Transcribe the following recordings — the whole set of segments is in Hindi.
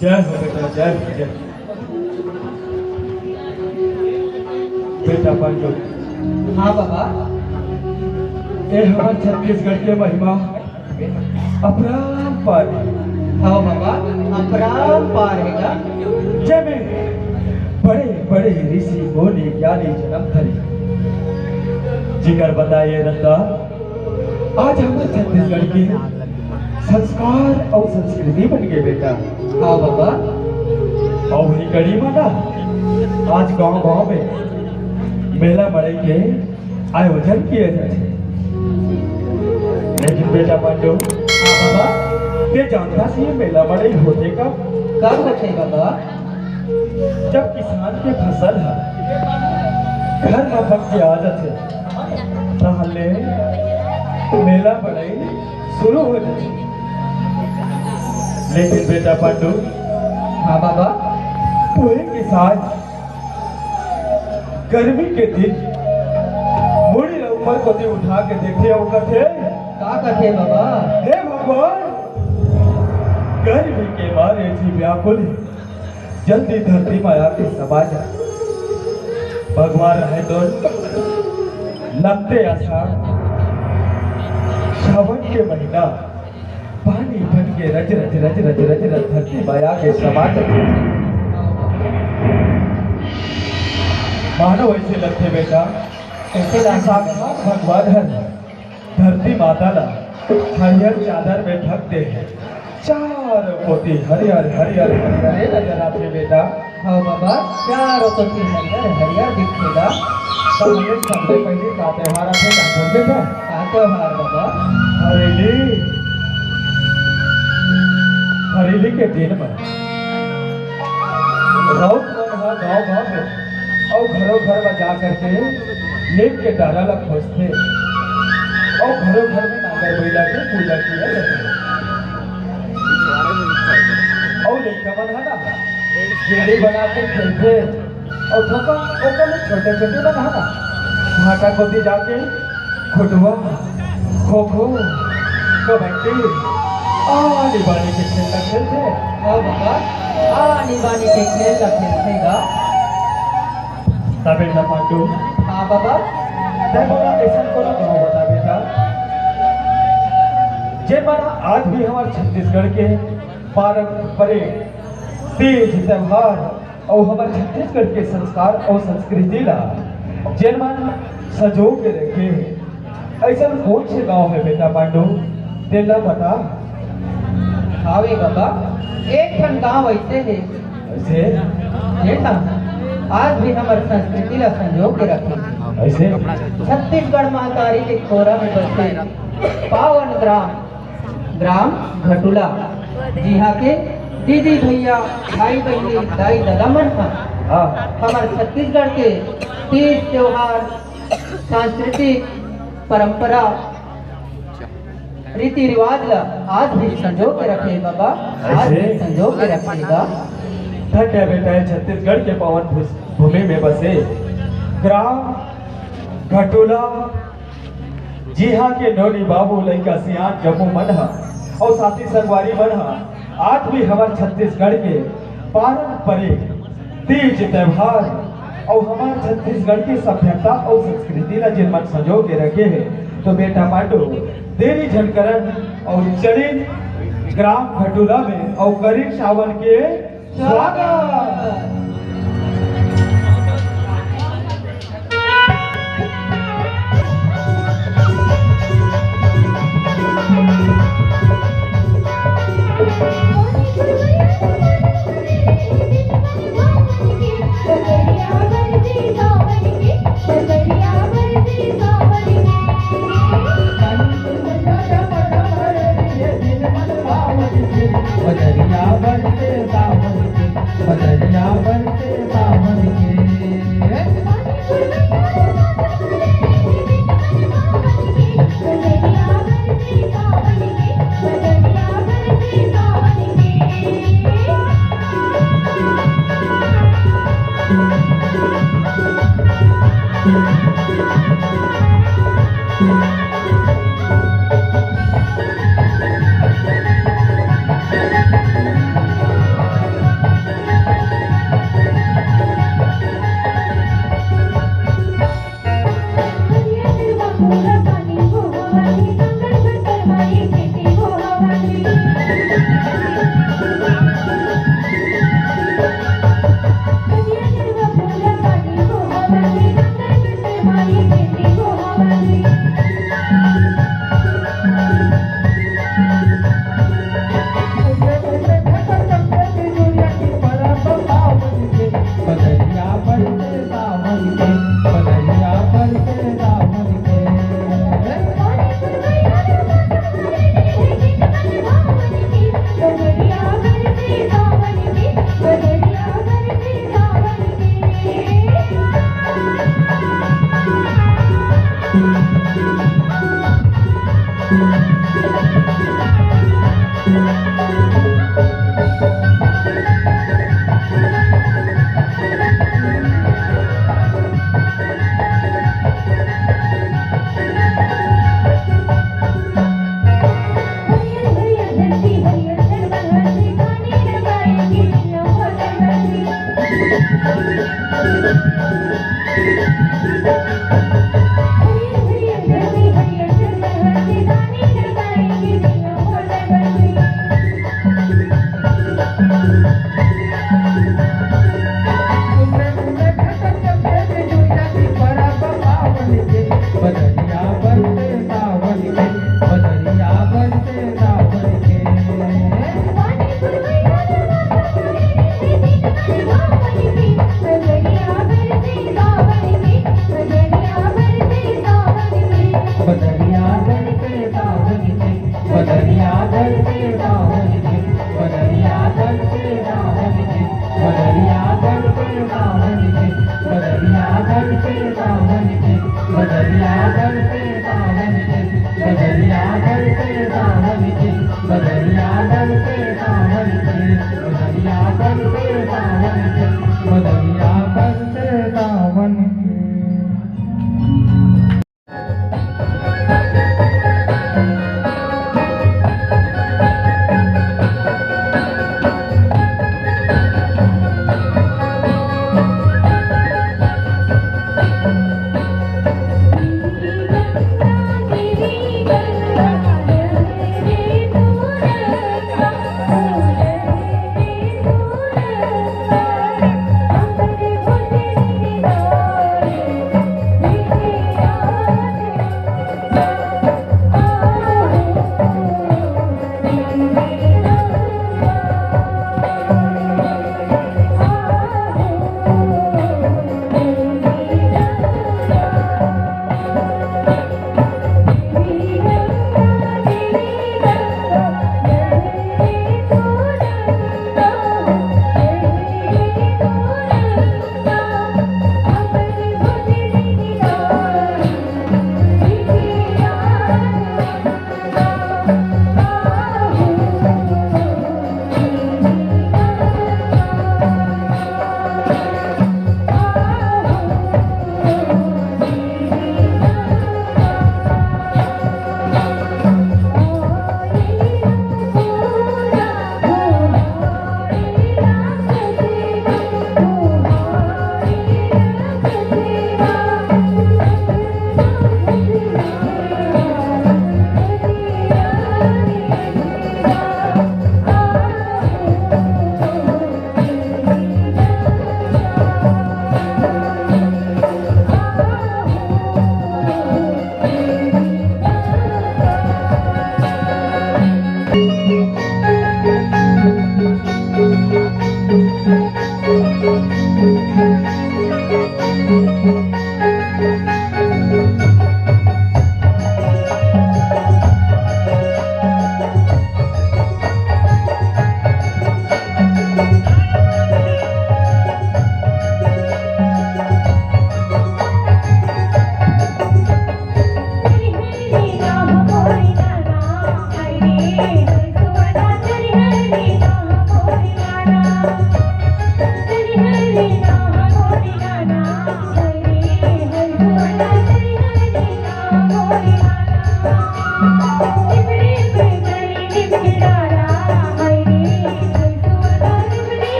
जय हो बेटा, जय हो, जय हो। बेटा पंडू। हाँ बाबा। ये हमारे छत्तीसगढ़ के महिमा अपरांपार है। हाँ बाबा, अपरांपार है का? जब बड़े बड़े ऋषि मुनि ज्ञानी जन्म धरे जिगर बताइए रत्ता। आज हमारे छत्तीसगढ़ की संस्कार और संस्कृति बन गए बेटा। हाँ बाबा। और वही कड़ी माना आज गांव गांव में मेला मड़ई के आयोजन किए जाते। लेकिन बेटा पांडु। हाँ बाबा। ये जानता सी मेला मड़ई होते कब होते बाबा? जब किसान के फसल है घर में पक के आदत है पहले मेला मड़ई शुरू हो जाती। लेकिन बेटा पांडु। हाँ बाबा। पूरे किसान गर्मी के दिन मुड़ी ऊपर को उठा के देखे और कथे का कथे बाबा? हे भगवान, गर्मी के मारे जी व्याकुल है, जल्दी धरती माया के समा जा। भगवान रहे तो लगते आषाढ़ श्रावण के महीना पानी बन के रज रज रज रज रज रज धरती माया के समा जा। मानो ऐसे लगते बेटा ऐसे साक्षात भगवान है धरती माता ला हरियर चादर में ढक दे हैं। चार पोती हरियर हरियर हरियर नजर आते बेटा। हाँ बाबा, चारों तो हरियर दिखेगा। तो हमें सबसे पहले का त्योहार आते हैं बेटा। का त्योहार बाबा? हरेली। हरेली के दिन में राउत गाँव गाँव में और घरों घर में जा करके लेप के डाला ला खोजते और घरों घर में नागर बैला के पूजा किया जाता है। और लड़का बना ना जेड़ी बना के खेलते और थोड़ा ओका में छोटे छोटे बना ना भाटा कोती जाके फुटबॉल खो खो कबड्डी आदि बानी के खेल खेलते। हाँ बाबा, आनी बानी के खेल का खेलतेगा। बेटा पांडु। हाँ बाबा। बोला ऐसा कोना गाँव बता बेटा जे माना आज भी हमारे छत्तीसगढ़ के पारंपरिक तीज त्योहार और हमारे छत्तीसगढ़ के संस्कार और संस्कृति ला जे माना सजो के रखे ऐसा कौन से गांव है बेटा पांडु तेला बता। हावे बाबा, एक ठन गाँव ऐसे है ऐसे देखा आज भी हमारे संस्कृति ला संजो के रखे। ऐसे छत्तीसगढ़ महातारी के खोरा में बसे पावन ग्राम घटुला जिहा के दीदी भैया भाई बहनी दाई दादा मन हाँ हमारे छत्तीसगढ़ के तीज त्योहार सांस्कृतिक परंपरा रीति रिवाज ला आज भी संजो के रखे बाबा। आज भी संजो के रखेगा। धन्य बेटा है छत्तीसगढ़ के पावन भूमि में बसे ग्राम घटोला जी हाँ के नौनी बाबू लड़का सियान जम्मू मनहा और साथी संगवारी मनहा आज भी हमारे छत्तीसगढ़ के पारंपरिक तीज त्योहार और हमारे छत्तीसगढ़ की सभ्यता और संस्कृति ला जिन मन संजो के रखे हैं। तो बेटा पांडु देरी झनकरण और चरित ग्राम घटोला में और करीब सावन के स्वागत।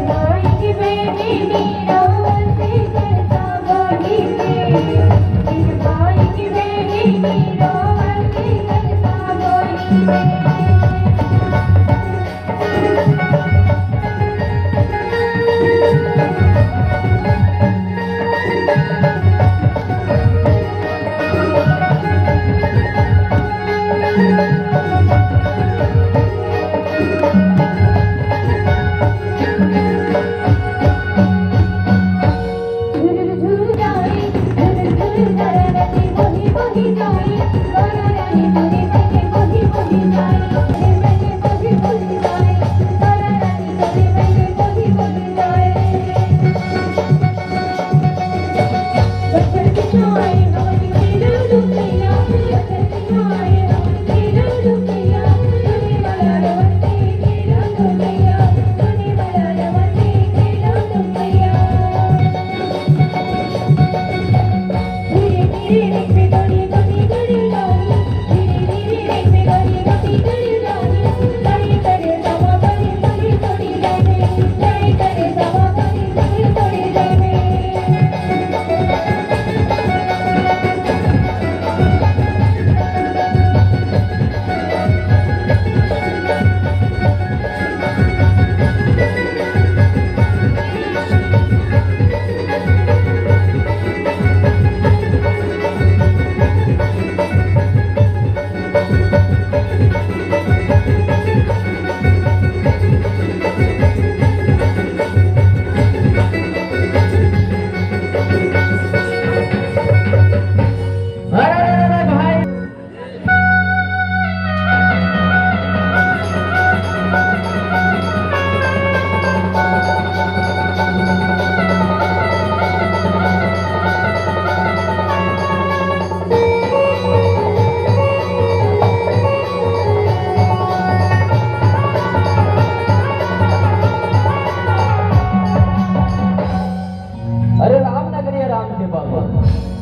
Holy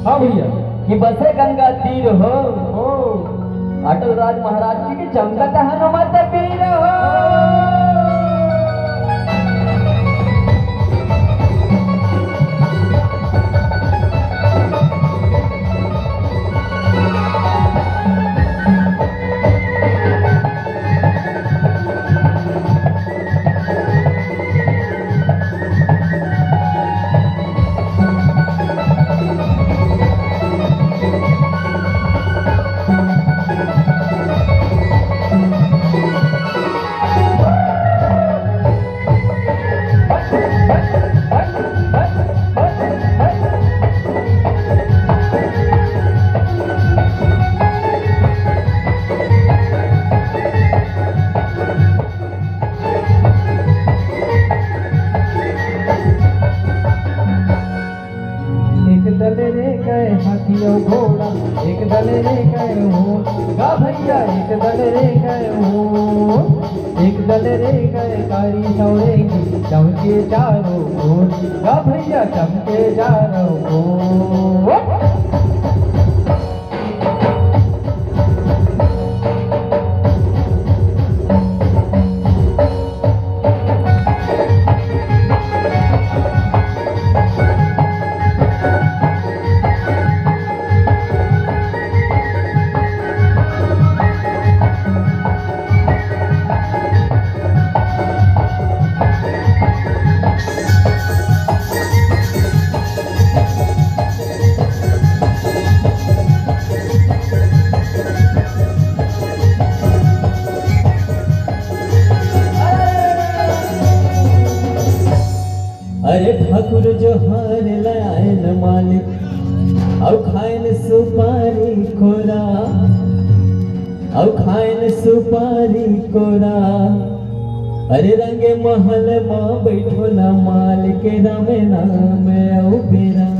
हाँ भैया। कि बसे गंगा तीर हो ओ अटल राज महाराज जी की चमकत हनुमत पीर हो। घोड़ा एक दल रे गए हो गा भैया एक दल रे गए हो एक दल रे गए कारी सौरे की चमके चारों ओर गा भैया चमके चारों ओर। अरे ठाकुर जो हार लायन मालिक और खायन सुपारी कोरा और खायन सुपारी कोरा। अरे रंगे महल माँ बैठो ना मालिक राम नाम औ बेरा।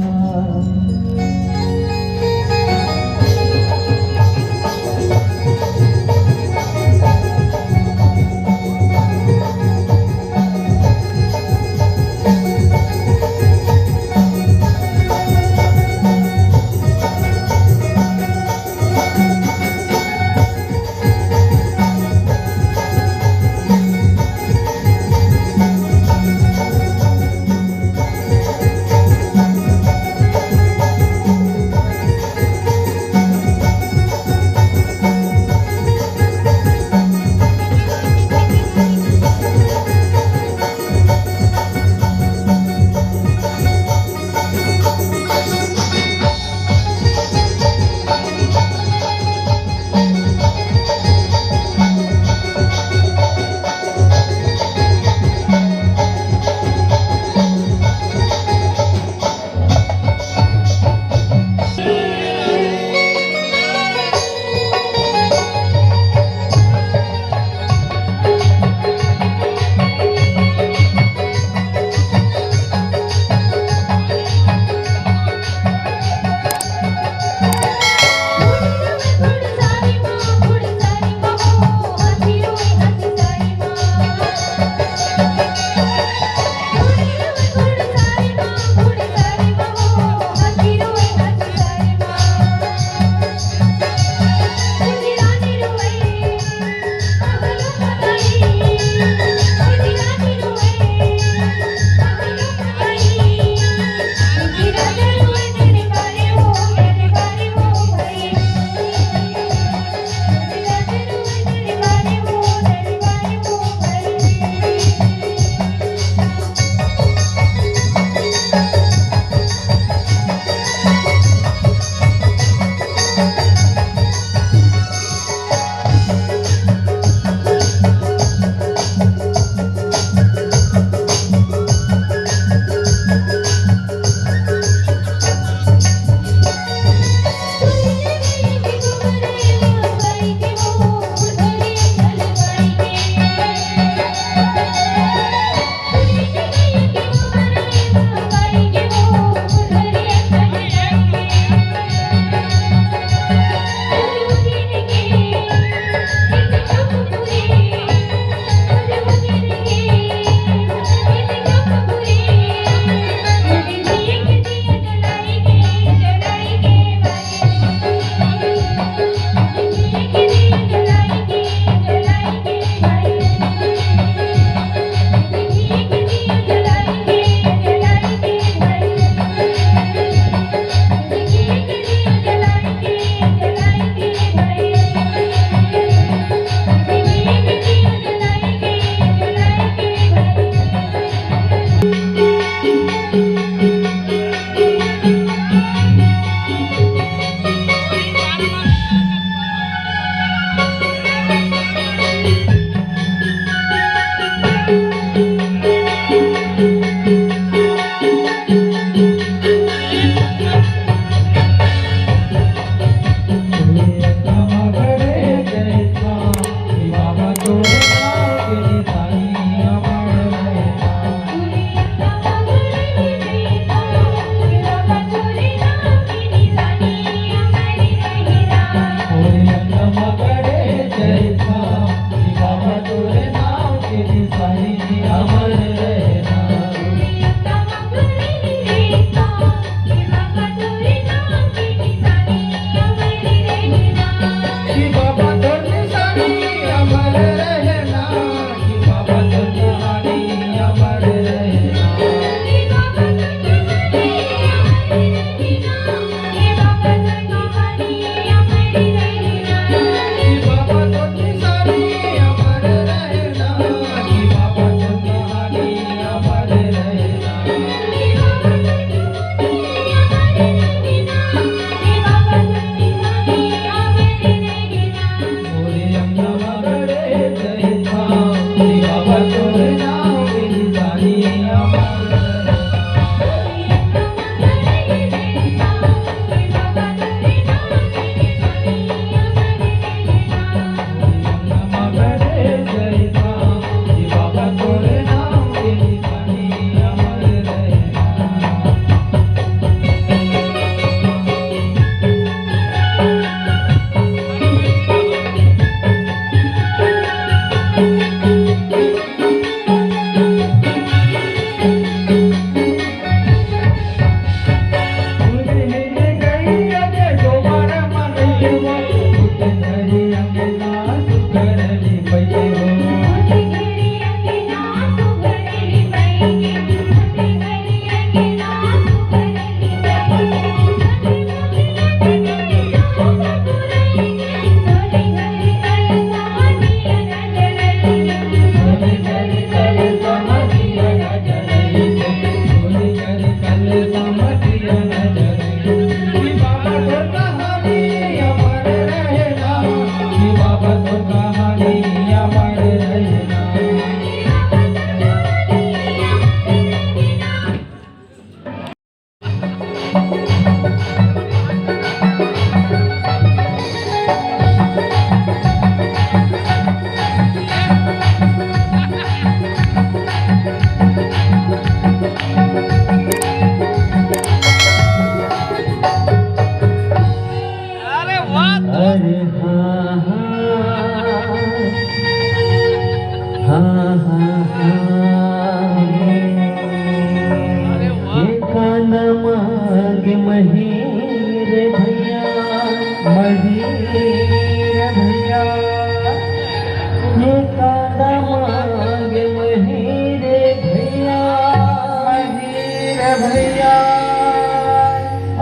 मांगे महीर भैया, महीर भैया, ये कांदा मांगे महीर भैया, महीर भैया,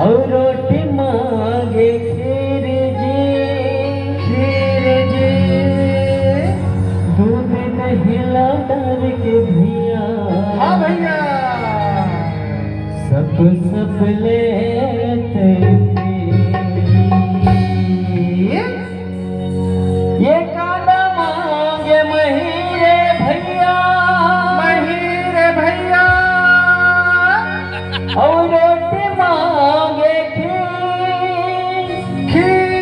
और रोटी मांगे खीर जी, खीर जी, दूध दही लाडर के भैया, हाँ भैया, सब सब लेते ये कांदा मांगे महीरे भैया, महीरे भैया, और रोटी मांगे खीर, खीर,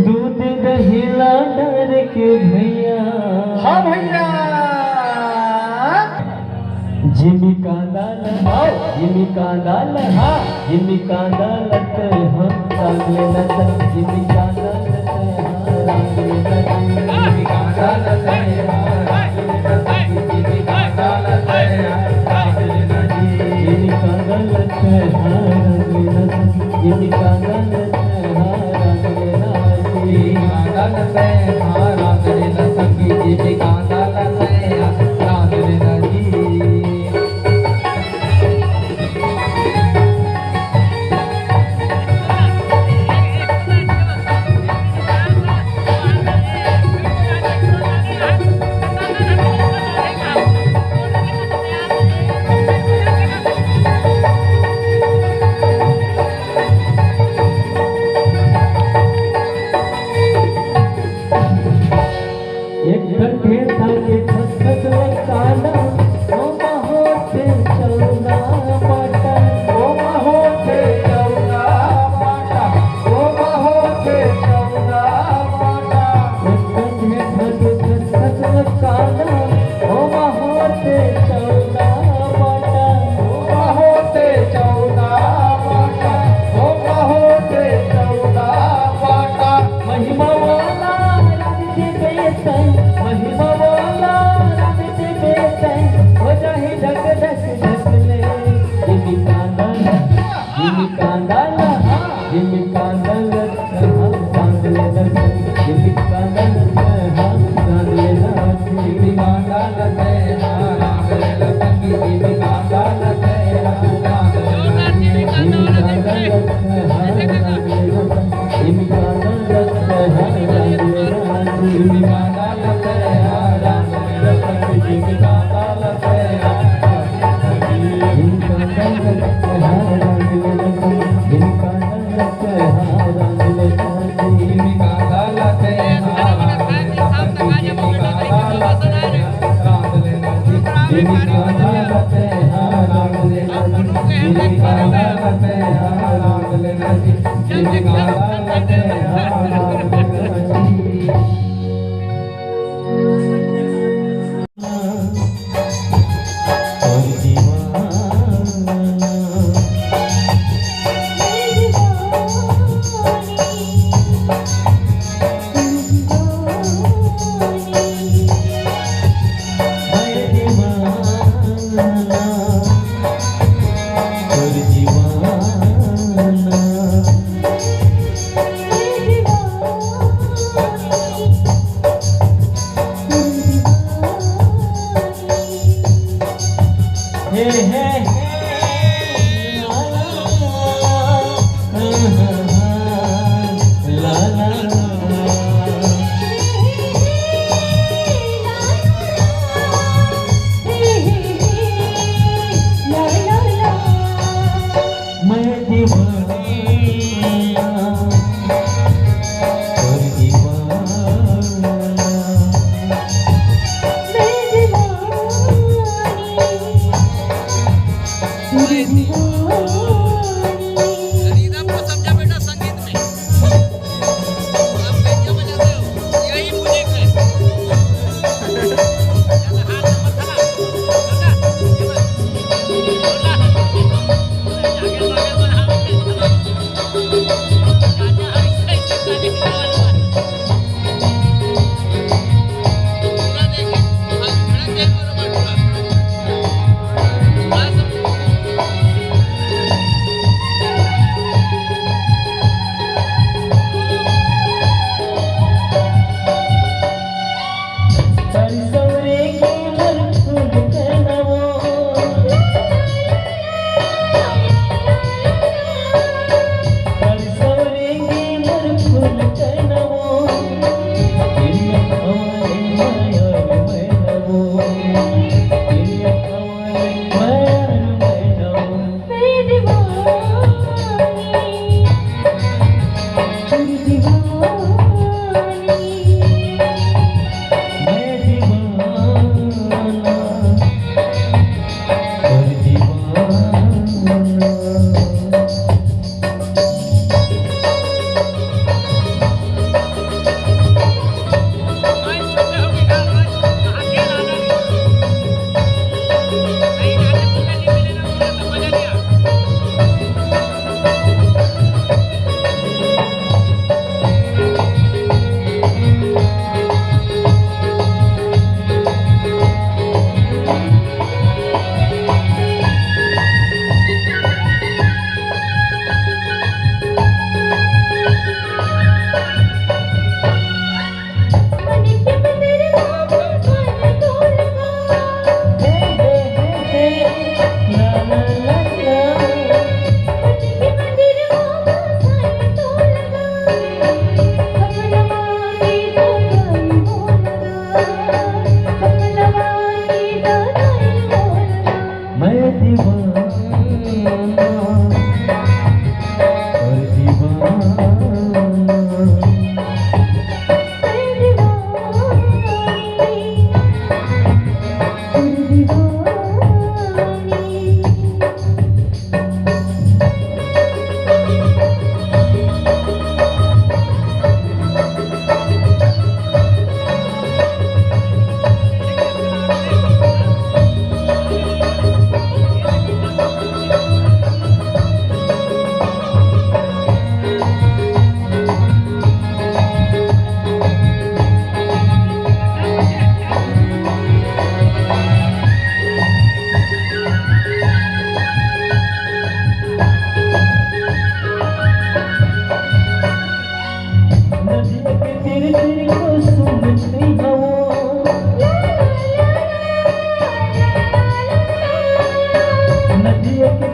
दूध दही लाडर के भैया, हाँ भैया, जिमी कांदा लगाओ, जिमी कांदा लगा, जिमी कांदा लगते हम चांगले नचन, जिमी कांदा लगते हैं रांगले नचन, जिमी कांदा लगते हैं रांगले नचन, जिमी कांदा लगते हैं रांगले नचन, जिमी कांदा लगते हैं रांगले नचन, जिमी कांदा लगते हैं रांगले नचन, जिमी कांदा लगते हैं रांगले नचन, जिमी कांदा लगते हैं रांगले नचन।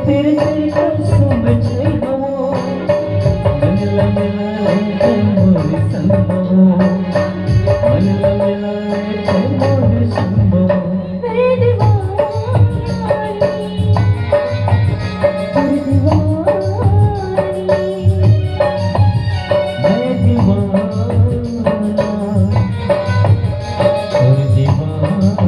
तेरे तेरे को समझ नहीं हो मन लमिलाए ते मोर संगो मन लमिलाए ते मोर संगो मेरे दीवानी तेरे दीवानी मैं दीवाना और दीवाना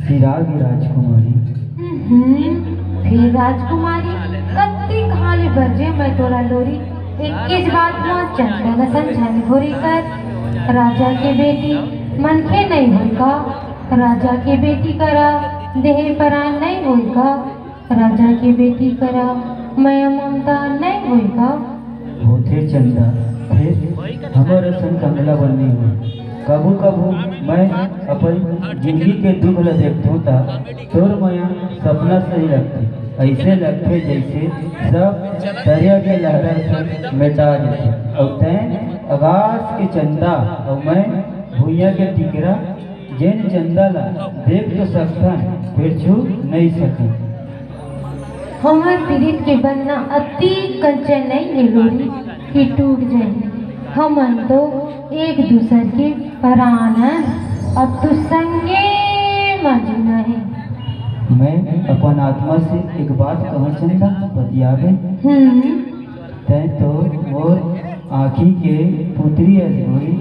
सिरागी राजकुमारी। फिर राजकुमारी कत्ती खाली बरजे मैं तोरा लोरी 21 बात में चंदा न समझन घोरी कर राजा के बेटी मन के नहीं होगा राजा के बेटी करा देह परान नहीं होगा राजा के बेटी करा मैं ममता नहीं होगा होते चंदा फिर हमारे संग कमला बननी हुई कबू कबू मैं अपन जिंदगी के दुख ल देखता था तोर माया सपना सही लगती ऐसे लगते जैसे सब दरिया के लहरा से मिटा जाते और तैं आकाश के चंदा और मैं भूया के टिकरा जैन चंदा ला देख तो सकता फिर छू नहीं सके हमार पीड़ित के बनना अति कंचन नहीं है लोरी कि टूट जाए हमन तो एक दूसरे के परान हैं अब तो संगे मजना है मैं अपन आत्मा से एक बात कहूँ चंदा बतियाबे तै तो मोर आँखी के पुत्री अजोरी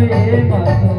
ए मधु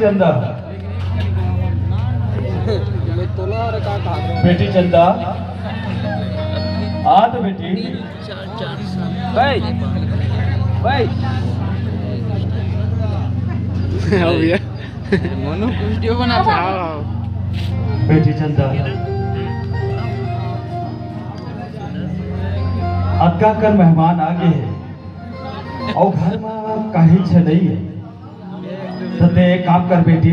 चंदा बेटी चंदा आ तो बेटी भाई भाई मनु वीडियो बना था बेटी चंदा अक्का कर मेहमान आ गए हैं और घर में कहीं छ नहीं है तो ते एक काम कर बेटी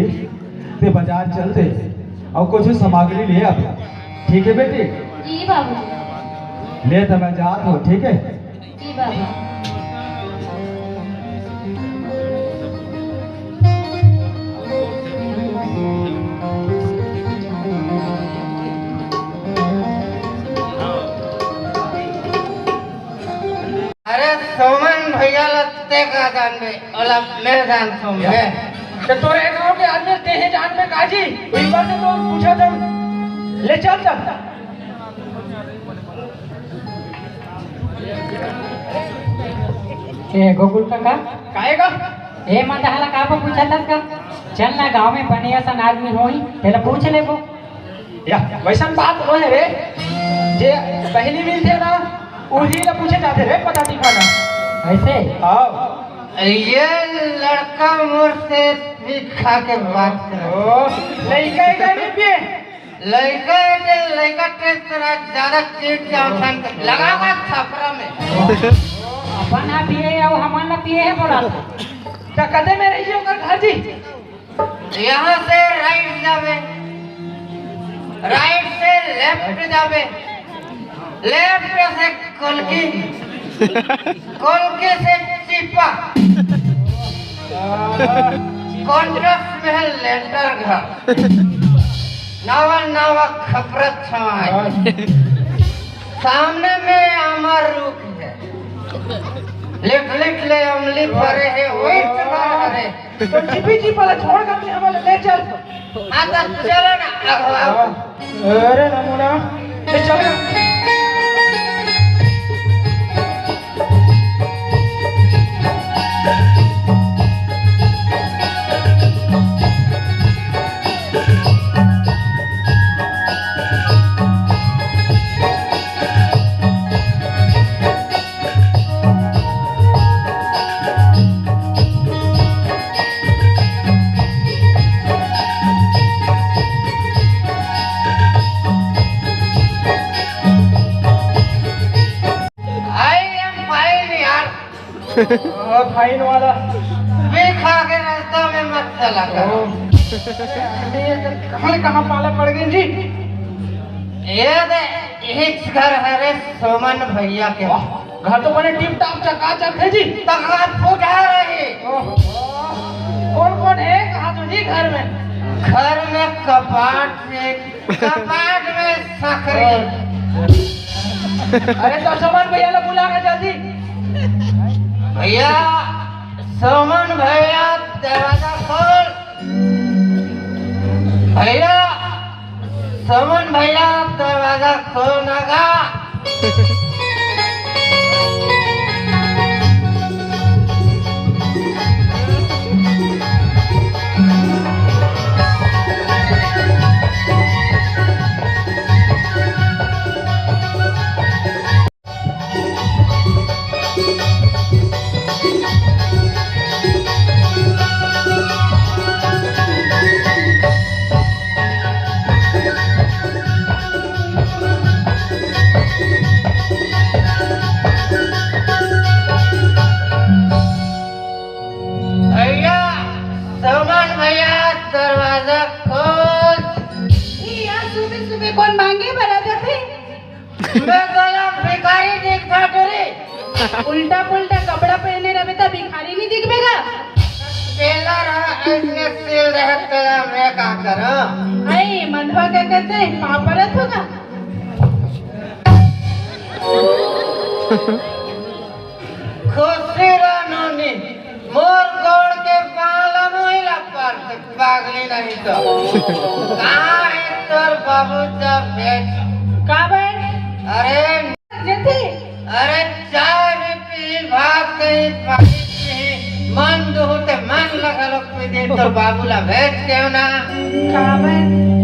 ते बाजार चलते और कुछ सामग्री ले आ ठीक है बेटी जी बाबू ले तो मैं जात हूँ ठीक है जी बाबू अरे सोमन भैया लगते का जान में ओला मेरे जान सोम है तो तोरे गांव के आदमी ते हैं जान में काजी एक बार तो पूछा था ले चल चल ए गोकुल काका काएगा ए मंदहाला का पूछा था का चल ना गांव में बढ़िया सन आदमी होई तेला पूछ लेबो या वैसन बात हो है रे जे पहली मिल थे ना उही ला पूछे जाते रे पता नहीं खाना ऐसे हां ये लड़का मोर से सीखा के बात कर ओ लइका का नहीं पिए लड़का के तरह ज्यादा चीज जान लगा का छपरा में अपन ना पिए या हमन ना पिए है बोला तो कदे में रही हो कर घर जी यहाँ से राइट जावे राइट से लेफ्ट जावे लेफ्ट से कोलकी से चिपा कॉन्ट्रास्ट में है लेंटर घर नवा नवा खपरत छवाई सामने में अमर रुख है लिख लिख ले अमली भरे है वही चला हरे तो चिपी जी वाला छोड़ कर हमें ले चल आता चलो ना अगवा अरे नमूना ले चल फाइन वाला वे खा के रास्ता में मत चला करो कहाँ पाला पड़ गई जी ये दे हिच घर है रे सोमन भैया के घर तो बने टिप टाप चकाचक है जी तकरार फूटा रही कौन कौन है कहा तो जी घर में कपाट में सकरी अरे तो सोमन भैया ला बुला के जल्दी भैया सोमन भैया दरवाजा खोल भैया सोमन भैया दरवाजा खोलना भैया सोमन भैया दरवाजा खोल सुबह सुबह कौन मांगे बराबर थे मैं गला भिखारी दिखता करे उल्टा पुल्टा कपड़ा पहने रहे तो भिखारी नहीं दिखेगा टेलर ऐसे सिल रहे तेरा मैं क्या करूं आई मंधवा क्या कहते हैं पापरत होगा खुशी रानोनी मोर गोड़ के पाला मोइला पर पागली नहीं तो कहाँ है तोर बाबू जब बेच काबर अरे जथे अरे चाय भी पी भात कहीं पानी पी मन दुहते मन लगा लोग पी दे तोर बाबू ला बेच क्यों ना काबर